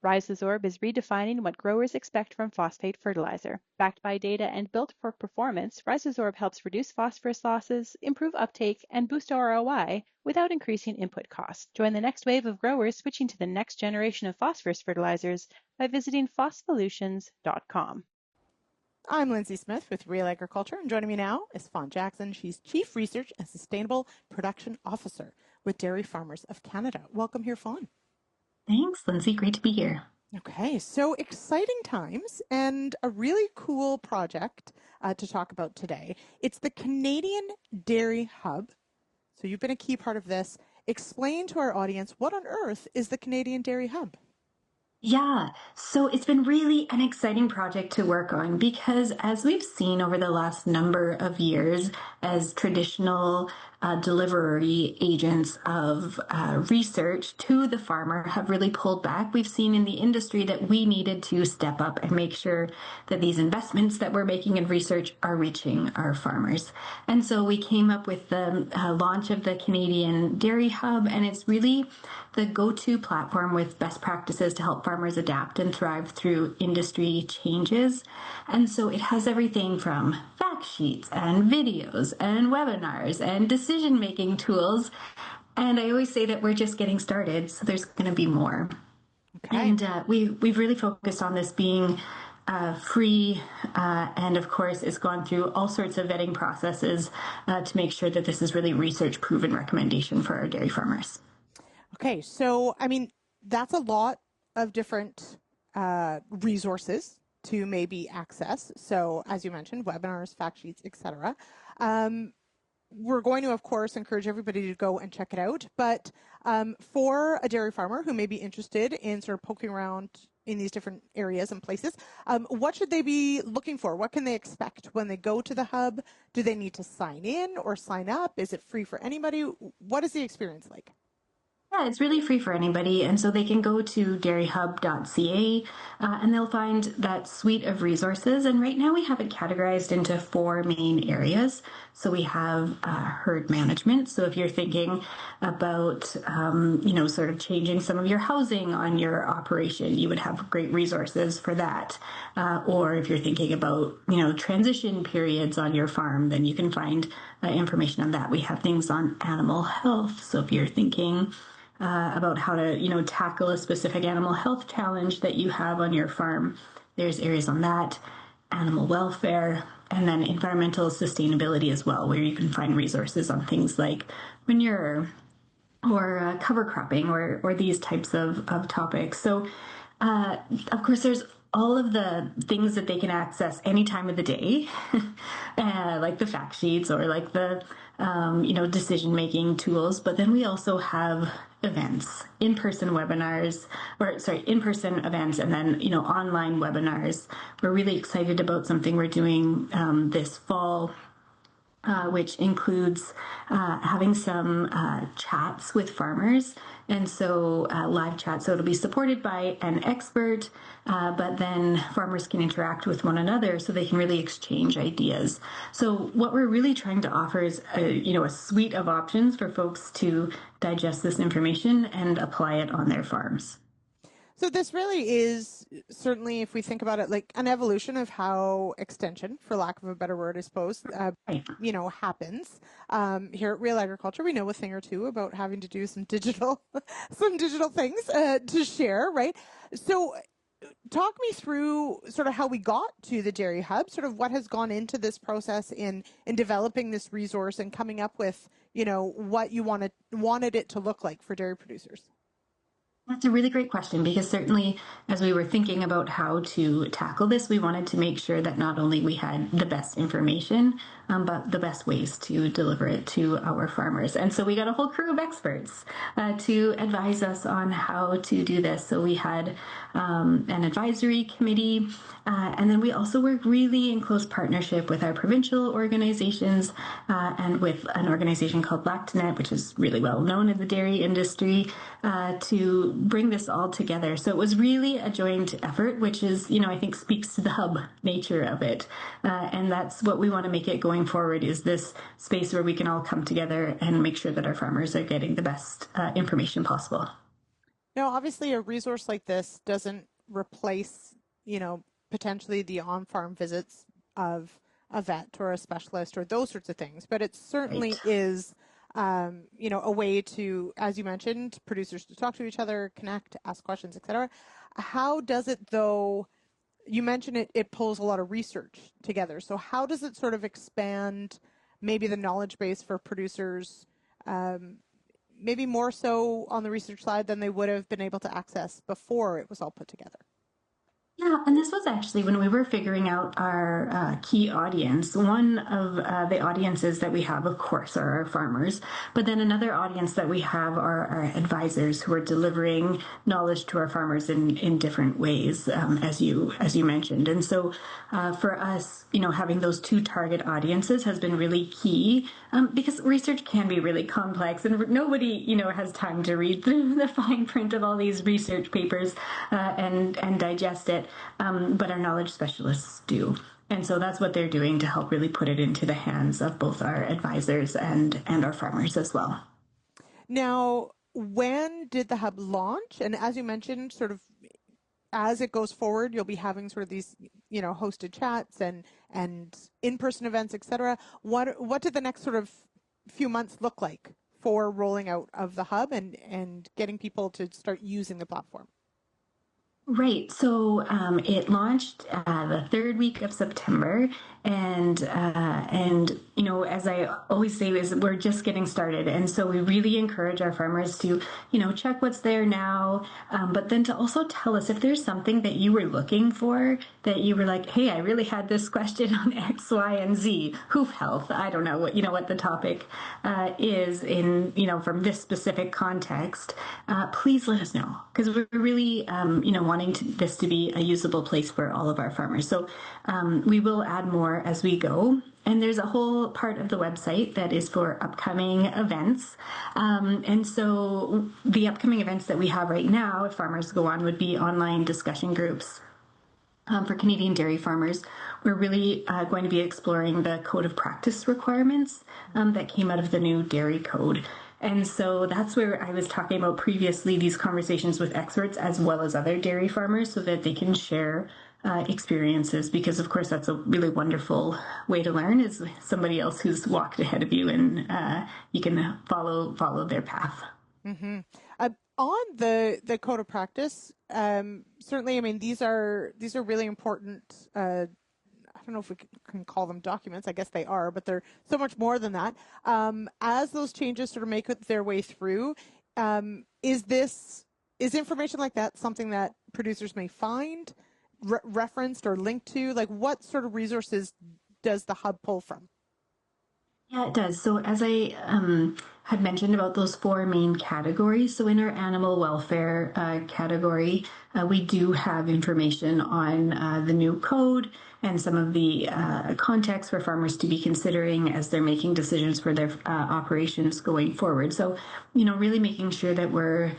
Rhizosorb is redefining what growers expect from phosphate fertilizer. Backed by data and built for performance, Rhizosorb helps reduce phosphorus losses, improve uptake, and boost ROI without increasing input costs. Join the next wave of growers switching to the next generation of phosphorus fertilizers by visiting phospholutions.com. I'm Lindsay Smith with Real Agriculture, and joining me now is Fawn Jackson. She's Chief Research and Sustainable Production Officer with Dairy Farmers of Canada. Welcome here, Fawn. Thanks, Lindsay. Great to be here. Okay, so exciting times and a really cool project to talk about today. It's the Canadian Dairy Hub. So you've been a key part of this. Explain to our audience, what on earth is the Canadian Dairy Hub? Yeah, so it's been really an exciting project to work on because as we've seen over the last number of years, as traditional delivery agents of research to the farmer have really pulled back, we've seen in the industry that we needed to step up and make sure that these investments that we're making in research are reaching our farmers. And so we came up with the launch of the Canadian Dairy Hub, and it's really the go-to platform with best practices to help farmers adapt and thrive through industry changes. And so it has everything from fact sheets and videos and webinars and decision-making tools. And I always say that we're just getting started, so there's going to be more. Okay. And we've really focused on this being free, and of course it's gone through all sorts of vetting processes to make sure that this is really research-proven recommendation for our dairy farmers. Okay, so I mean, that's a lot of different resources to maybe access. So as you mentioned, webinars, fact sheets, etc. We're going to, of course, encourage everybody to go and check it out. But for a dairy farmer who may be interested in sort of poking around in these different areas and places, what should they be looking for? What can they expect when they go to the hub? Do they need to sign in or sign up? Is it free for anybody? What is the experience like? Yeah, it's really free for anybody. And so they can go to dairyhub.ca and they'll find that suite of resources. And right now we have it categorized into 4 main areas. So we have herd management. So if you're thinking about, sort of changing some of your housing on your operation, you would have great resources for that. Or if you're thinking about, transition periods on your farm, then you can find information on that. We have things on animal health. So if you're thinking about how to, tackle a specific animal health challenge that you have on your farm, there's areas on that, animal welfare, and then environmental sustainability as well, where you can find resources on things like manure or cover cropping or these types of topics. So, of course, there's all of the things that they can access any time of the day, like the fact sheets or like the, decision-making tools. But then we also have events, in-person events, and then, online webinars. We're really excited about something we're doing this fall, which includes having some chats with farmers. And so live chat, so it'll be supported by an expert, but then farmers can interact with one another so they can really exchange ideas. So what we're really trying to offer is a suite of options for folks to digest this information and apply it on their farms. So this really is certainly, if we think about it, like an evolution of how extension, for lack of a better word, I suppose, happens. Here at Real Agriculture, we know a thing or two about having to do some digital things to share, right? So talk me through sort of how we got to the Dairy Hub, sort of what has gone into this process in developing this resource and coming up with, what you wanted it to look like for dairy producers. That's a really great question, because certainly as we were thinking about how to tackle this, we wanted to make sure that not only we had the best information, but the best ways to deliver it to our farmers. And so we got a whole crew of experts to advise us on how to do this. So we had an advisory committee, and then we also work really in close partnership with our provincial organizations and with an organization called Lactanet, which is really well known in the dairy industry, to bring this all together. So it was really a joint effort, which is, I think speaks to the hub nature of it. And that's what we want to make it going forward, is this space where we can all come together and make sure that our farmers are getting the best information possible. Now, obviously, a resource like this doesn't replace, potentially the on-farm visits of a vet or a specialist or those sorts of things, but it certainly Right. is, a way to, as you mentioned, producers to talk to each other, connect, ask questions, etc. How does it, though? You mentioned it pulls a lot of research together. So how does it sort of expand maybe the knowledge base for producers, um, maybe more so on the research side than they would have been able to access before it was all put together? Yeah, and this was actually when we were figuring out our key audience. One of the audiences that we have, of course, are our farmers, but then another audience that we have are our advisors who are delivering knowledge to our farmers in different ways, as you mentioned. And so for us, having those two target audiences has been really key because research can be really complex, and nobody, has time to read through the fine print of all these research papers and digest it. But our knowledge specialists do. And so that's what they're doing to help really put it into the hands of both our advisors and our farmers as well. Now, when did the hub launch? And as you mentioned, sort of as it goes forward, you'll be having sort of these, hosted chats and in-person events, etc. What did the next sort of few months look like for rolling out of the hub and getting people to start using the platform? Right. So it launched the third week of September, and as I always say, is we're just getting started, and so we really encourage our farmers to check what's there now, but then to also tell us if there's something that you were looking for, that you were like, hey, I really had this question on X, Y, and Z, hoof health. I don't know what the topic is in from this specific context. Please let us know, because we're really wanting this to be a usable place for all of our farmers. So we will add more as we go. And there's a whole part of the website that is for upcoming events. And so the upcoming events that we have right now, if farmers go on, would be online discussion groups. For Canadian dairy farmers, we're really going to be exploring the code of practice requirements that came out of the new dairy code. And so that's where I was talking about previously, these conversations with experts as well as other dairy farmers so that they can share experiences, because of course that's a really wonderful way to learn, is somebody else who's walked ahead of you, and you can follow their path. Mm-hmm. On the code of practice, certainly, I mean, these are really important. I don't know if we can call them documents. I guess they are, but they're so much more than that. As those changes sort of make their way through, is information like that something that producers may find referenced or linked to? Like, what sort of resources does the hub pull from? Yeah, it does. So as I had mentioned about those four main categories, so in our animal welfare category, we do have information on the new code and some of the context for farmers to be considering as they're making decisions for their operations going forward. So, really making sure that we're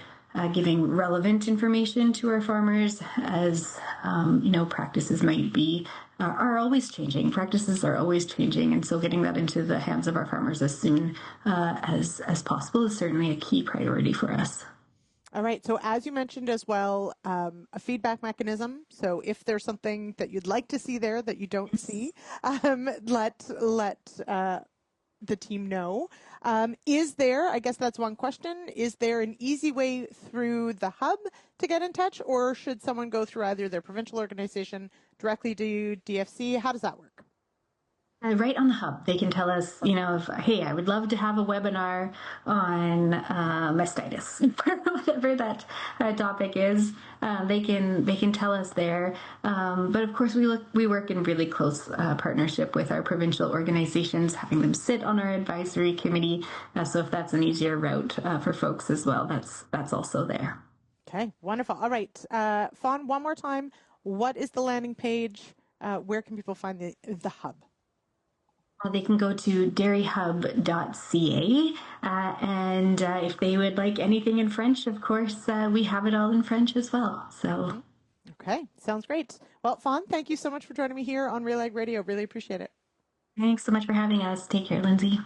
giving relevant information to our farmers, as practices might be are always changing. Practices are always changing, and so getting that into the hands of our farmers as soon as possible is certainly a key priority for us. All right. So as you mentioned as well, a feedback mechanism. So if there's something that you'd like to see there that you don't see, let the team know. Is there, I guess that's one question, is there an easy way through the hub to get in touch, or should someone go through either their provincial organization directly to DFC? How does that work? Right on the hub, they can tell us, hey, I would love to have a webinar on mastitis, whatever that topic is. They can tell us there. But of course, we work in really close partnership with our provincial organizations, having them sit on our advisory committee. So if that's an easier route for folks as well, that's also there. Okay, wonderful. All right, Fawn, one more time. What is the landing page? Where can people find the hub? They can go to dairyhub.ca, and if they would like anything in French, of course, we have it all in French as well. So, okay, sounds great. Well, Fawn, thank you so much for joining me here on Real Ag Radio. Really appreciate it. Thanks so much for having us. Take care, Lindsay.